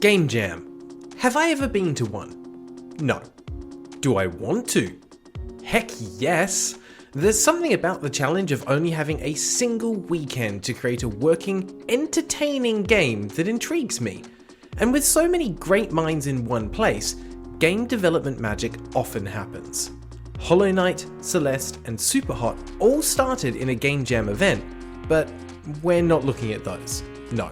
Game Jam. Have I ever been to one? No. Do I want to? Heck yes! There's something about the challenge of only having a single weekend to create a working, entertaining game that intrigues me. And with so many great minds in one place, game development magic often happens. Hollow Knight, Celeste, and Superhot all started in a Game Jam event, but we're not looking at those. No.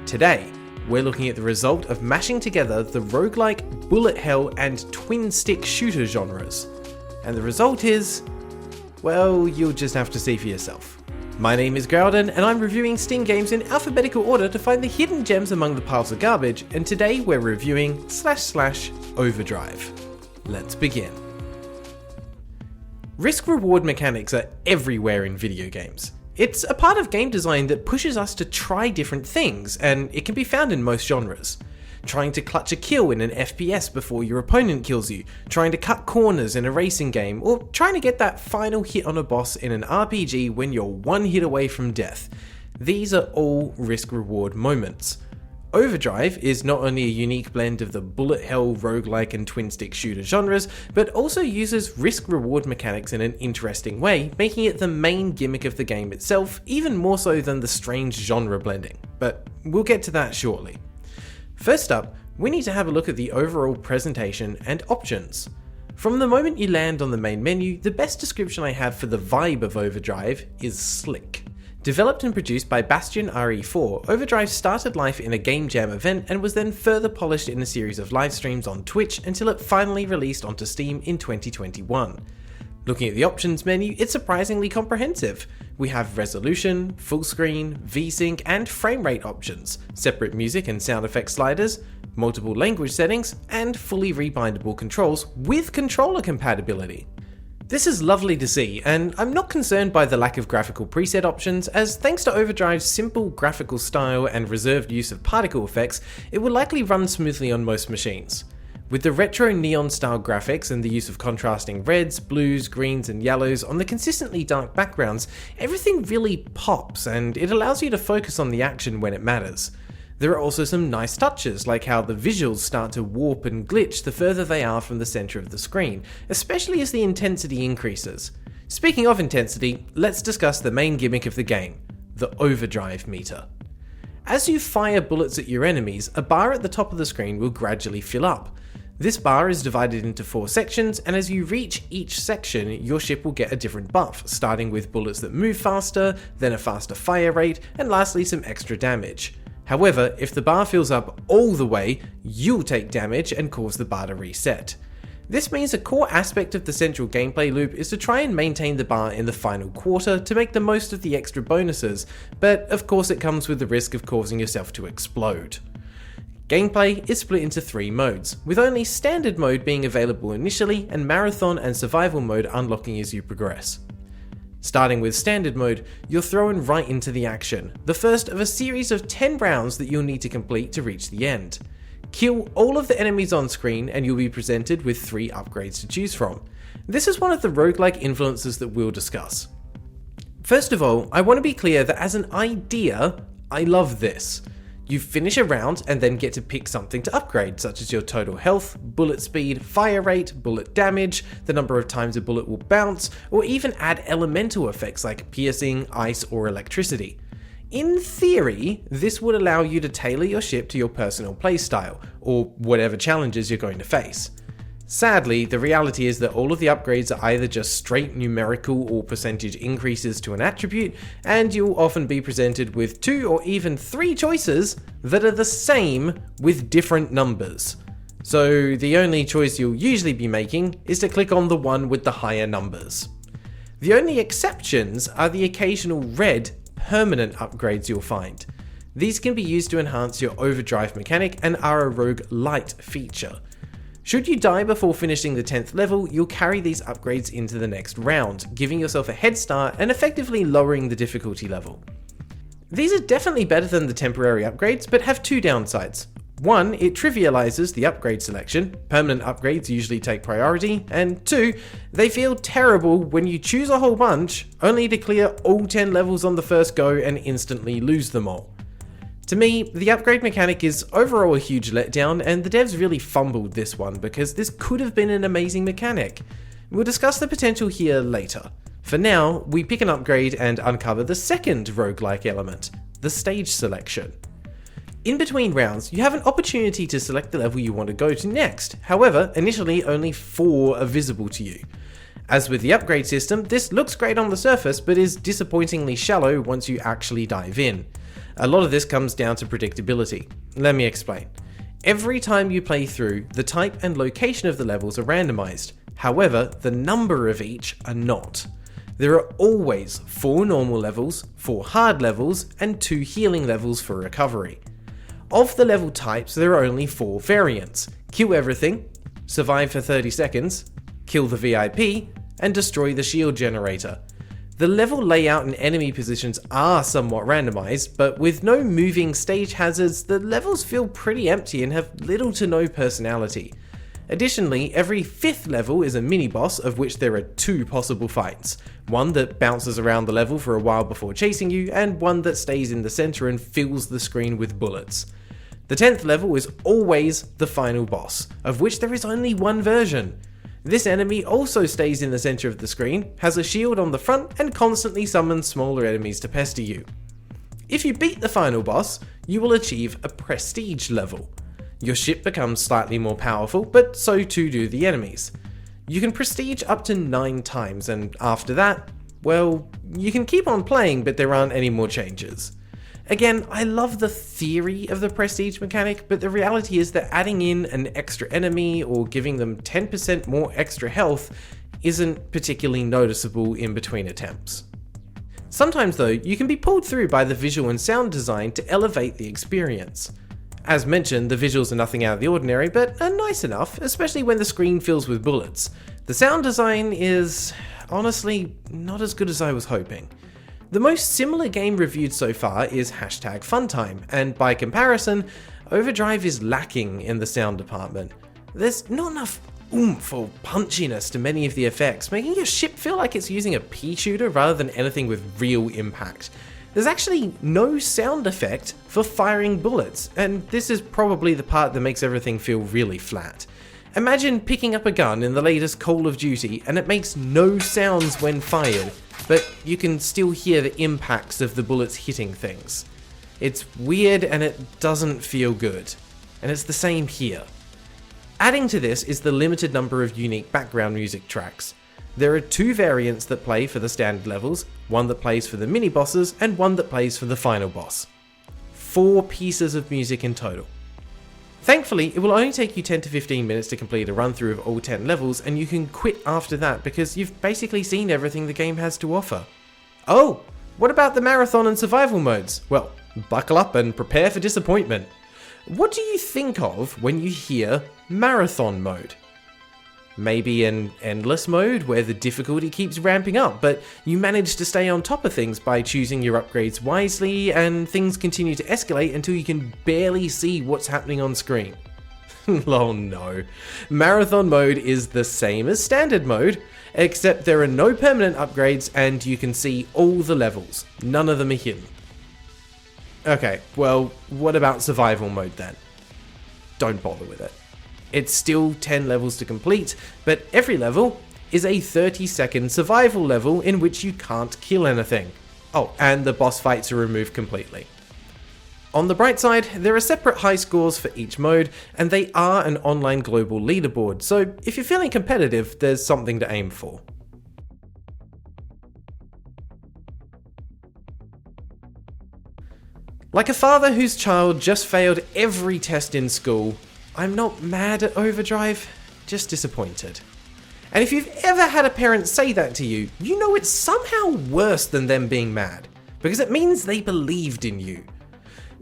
Today, we're looking at the result of mashing together the roguelike, bullet hell, and twin-stick shooter genres. And the result is, well, you'll just have to see for yourself. My name is Graeldon, and I'm reviewing Steam games in alphabetical order to find the hidden gems among the piles of garbage, and today we're reviewing //Overdrive. Let's begin. Risk-reward mechanics are everywhere in video games. It's a part of game design that pushes us to try different things, and it can be found in most genres. Trying to clutch a kill in an FPS before your opponent kills you, trying to cut corners in a racing game, or trying to get that final hit on a boss in an RPG when you're one hit away from death. These are all risk-reward moments. Overdrive is not only a unique blend of the bullet hell, roguelike, and twin-stick shooter genres, but also uses risk-reward mechanics in an interesting way, making it the main gimmick of the game itself, even more so than the strange genre blending. But we'll get to that shortly. First up, we need to have a look at the overall presentation and options. From the moment you land on the main menu, the best description I have for the vibe of Overdrive is slick. Developed and produced by Bastion RE4, Overdrive started life in a Game Jam event and was then further polished in a series of live streams on Twitch until it finally released onto Steam in 2021. Looking at the options menu, it's surprisingly comprehensive. We have resolution, full screen, VSync, and frame rate options, separate music and sound effect sliders, multiple language settings, and fully rebindable controls with controller compatibility. This is lovely to see, and I'm not concerned by the lack of graphical preset options, as thanks to Overdrive's simple graphical style and reserved use of particle effects, it will likely run smoothly on most machines. With the retro neon style graphics and the use of contrasting reds, blues, greens, and yellows on the consistently dark backgrounds, everything really pops and it allows you to focus on the action when it matters. There are also some nice touches, like how the visuals start to warp and glitch the further they are from the center of the screen, especially as the intensity increases. Speaking of intensity, let's discuss the main gimmick of the game, the overdrive meter. As you fire bullets at your enemies, a bar at the top of the screen will gradually fill up. This bar is divided into 4 sections, and as you reach each section, your ship will get a different buff, starting with bullets that move faster, then a faster fire rate, and lastly some extra damage. However, if the bar fills up all the way, you'll take damage and cause the bar to reset. This means a core aspect of the central gameplay loop is to try and maintain the bar in the final quarter to make the most of the extra bonuses, but of course it comes with the risk of causing yourself to explode. Gameplay is split into 3 modes, with only standard mode being available initially and marathon and survival mode unlocking as you progress. Starting with standard mode, you're thrown right into the action, the first of a series of 10 rounds that you'll need to complete to reach the end. Kill all of the enemies on screen and you'll be presented with 3 upgrades to choose from. This is one of the roguelike influences that we'll discuss. First of all, I want to be clear that as an idea, I love this. You finish a round and then get to pick something to upgrade, such as your total health, bullet speed, fire rate, bullet damage, the number of times a bullet will bounce, or even add elemental effects like piercing, ice, or electricity. In theory, this would allow you to tailor your ship to your personal playstyle, or whatever challenges you're going to face. Sadly, the reality is that all of the upgrades are either just straight numerical or percentage increases to an attribute, and you'll often be presented with 2 or even 3 choices that are the same with different numbers. So the only choice you'll usually be making is to click on the one with the higher numbers. The only exceptions are the occasional red, permanent upgrades you'll find. These can be used to enhance your overdrive mechanic and are a roguelite feature. Should you die before finishing the 10th level, you'll carry these upgrades into the next round, giving yourself a head start and effectively lowering the difficulty level. These are definitely better than the temporary upgrades, but have 2 downsides. 1, it trivializes the upgrade selection, permanent upgrades usually take priority, and 2, they feel terrible when you choose a whole bunch, only to clear all 10 levels on the first go and instantly lose them all. To me, the upgrade mechanic is overall a huge letdown, and the devs really fumbled this one because this could have been an amazing mechanic. We'll discuss the potential here later. For now, we pick an upgrade and uncover the second roguelike element, the stage selection. In between rounds, you have an opportunity to select the level you want to go to next. However, initially only 4 are visible to you. As with the upgrade system, this looks great on the surface but is disappointingly shallow once you actually dive in. A lot of this comes down to predictability. Let me explain. Every time you play through, the type and location of the levels are randomized. However, the number of each are not. There are always 4 normal levels, 4 hard levels, and 2 healing levels for recovery. Of the level types, there are only 4 variants: kill everything, survive for 30 seconds, kill the VIP, and destroy the shield generator. The level layout and enemy positions are somewhat randomized, but with no moving stage hazards, the levels feel pretty empty and have little to no personality. Additionally, every 5th level is a mini-boss, of which there are 2 possible fights. One that bounces around the level for a while before chasing you, and one that stays in the center and fills the screen with bullets. The 10th level is always the final boss, of which there is only one version. This enemy also stays in the center of the screen, has a shield on the front, and constantly summons smaller enemies to pester you. If you beat the final boss, you will achieve a prestige level. Your ship becomes slightly more powerful, but so too do the enemies. You can prestige up to 9 times, and after that, well, you can keep on playing, but there aren't any more changes. Again, I love the theory of the prestige mechanic, but the reality is that adding in an extra enemy or giving them 10% more extra health isn't particularly noticeable in between attempts. Sometimes though, you can be pulled through by the visual and sound design to elevate the experience. As mentioned, the visuals are nothing out of the ordinary, but are nice enough, especially when the screen fills with bullets. The sound design is, honestly, not as good as I was hoping. The most similar game reviewed so far is #Funtime, and by comparison, Overdrive is lacking in the sound department. There's not enough oomph or punchiness to many of the effects, making your ship feel like it's using a pea shooter rather than anything with real impact. There's actually no sound effect for firing bullets, and this is probably the part that makes everything feel really flat. Imagine picking up a gun in the latest Call of Duty and it makes no sounds when fired, but you can still hear the impacts of the bullets hitting things. It's weird and it doesn't feel good, and it's the same here. Adding to this is the limited number of unique background music tracks. There are 2 variants that play for the standard levels, one that plays for the mini-bosses and one that plays for the final boss. 4 pieces of music in total. Thankfully, it will only take you 10 to 15 minutes to complete a run through of all 10 levels, and you can quit after that because you've basically seen everything the game has to offer. Oh, what about the marathon and survival modes? Well, buckle up and prepare for disappointment. What do you think of when you hear marathon mode? Maybe an endless mode where the difficulty keeps ramping up, but you manage to stay on top of things by choosing your upgrades wisely, and things continue to escalate until you can barely see what's happening on screen. Oh no. Marathon mode is the same as standard mode, except there are no permanent upgrades and you can see all the levels. None of them are hidden. Okay, well, what about survival mode then? Don't bother with it. It's still 10 levels to complete, but every level is a 30-second survival level in which you can't kill anything. Oh, and the boss fights are removed completely. On the bright side, there are separate high scores for each mode, and they are an online global leaderboard, so if you're feeling competitive, there's something to aim for. Like a father whose child just failed every test in school, I'm not mad at Overdrive, just disappointed. And if you've ever had a parent say that to you, you know it's somehow worse than them being mad, because it means they believed in you.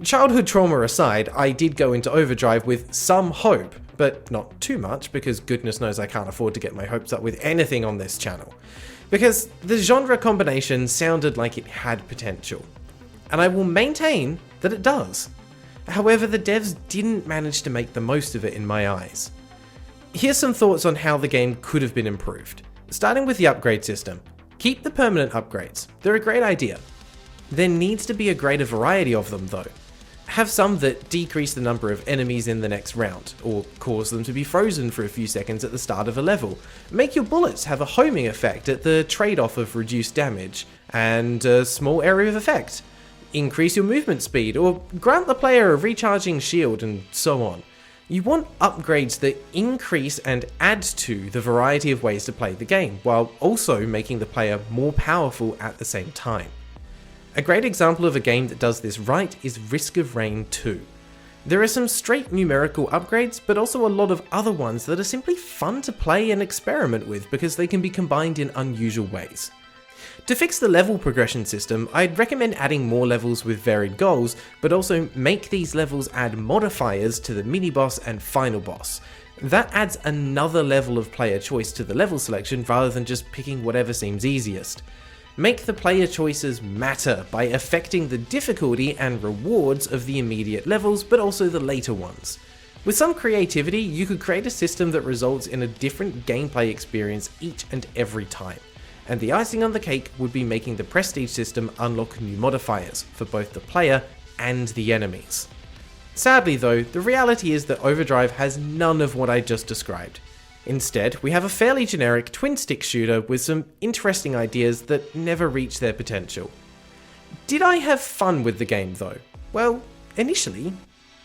Childhood trauma aside, I did go into Overdrive with some hope, but not too much, because goodness knows I can't afford to get my hopes up with anything on this channel. Because the genre combination sounded like it had potential. And I will maintain that it does. However, the devs didn't manage to make the most of it in my eyes. Here's some thoughts on how the game could have been improved. Starting with the upgrade system. Keep the permanent upgrades. They're a great idea. There needs to be a greater variety of them though. Have some that decrease the number of enemies in the next round, or cause them to be frozen for a few seconds at the start of a level. Make your bullets have a homing effect at the trade-off of reduced damage, and a small area of effect. Increase your movement speed, or grant the player a recharging shield, and so on. You want upgrades that increase and add to the variety of ways to play the game, while also making the player more powerful at the same time. A great example of a game that does this right is Risk of Rain 2. There are some straight numerical upgrades, but also a lot of other ones that are simply fun to play and experiment with because they can be combined in unusual ways. To fix the level progression system, I'd recommend adding more levels with varied goals, but also make these levels add modifiers to the mini-boss and final boss. That adds another level of player choice to the level selection rather than just picking whatever seems easiest. Make the player choices matter by affecting the difficulty and rewards of the immediate levels, but also the later ones. With some creativity, you could create a system that results in a different gameplay experience each and every time. And the icing on the cake would be making the prestige system unlock new modifiers for both the player and the enemies. Sadly though, the reality is that OVERDRIVE has none of what I just described. Instead, we have a fairly generic twin-stick shooter with some interesting ideas that never reach their potential. Did I have fun with the game though? Well, initially,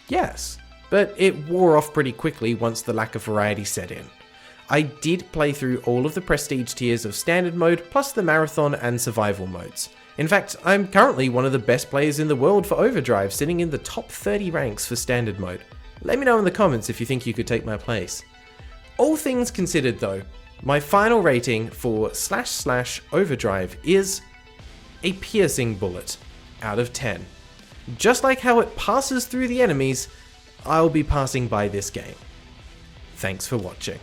yes, but it wore off pretty quickly once the lack of variety set in. I did play through all of the prestige tiers of standard mode, plus the marathon and survival modes. In fact, I'm currently one of the best players in the world for OVERDRIVE, sitting in the top 30 ranks for standard mode. Let me know in the comments if you think you could take my place. All things considered though, my final rating for / OVERDRIVE is a piercing bullet out of 10. Just like how it passes through the enemies, I'll be passing by this game. Thanks for watching.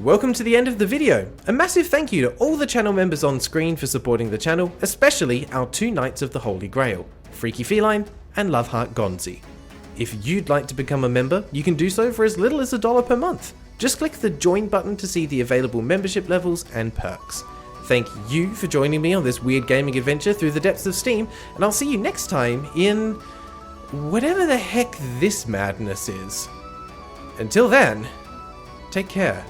Welcome to the end of the video. A massive thank you to all the channel members on screen for supporting the channel, especially our two Knights of the Holy Grail, Freaky Feline and Loveheart Gonzi. If you'd like to become a member, you can do so for as little as $1 per month. Just click the join button to see the available membership levels and perks. Thank you for joining me on this weird gaming adventure through the depths of Steam, and I'll see you next time in whatever the heck this madness is. Until then, take care.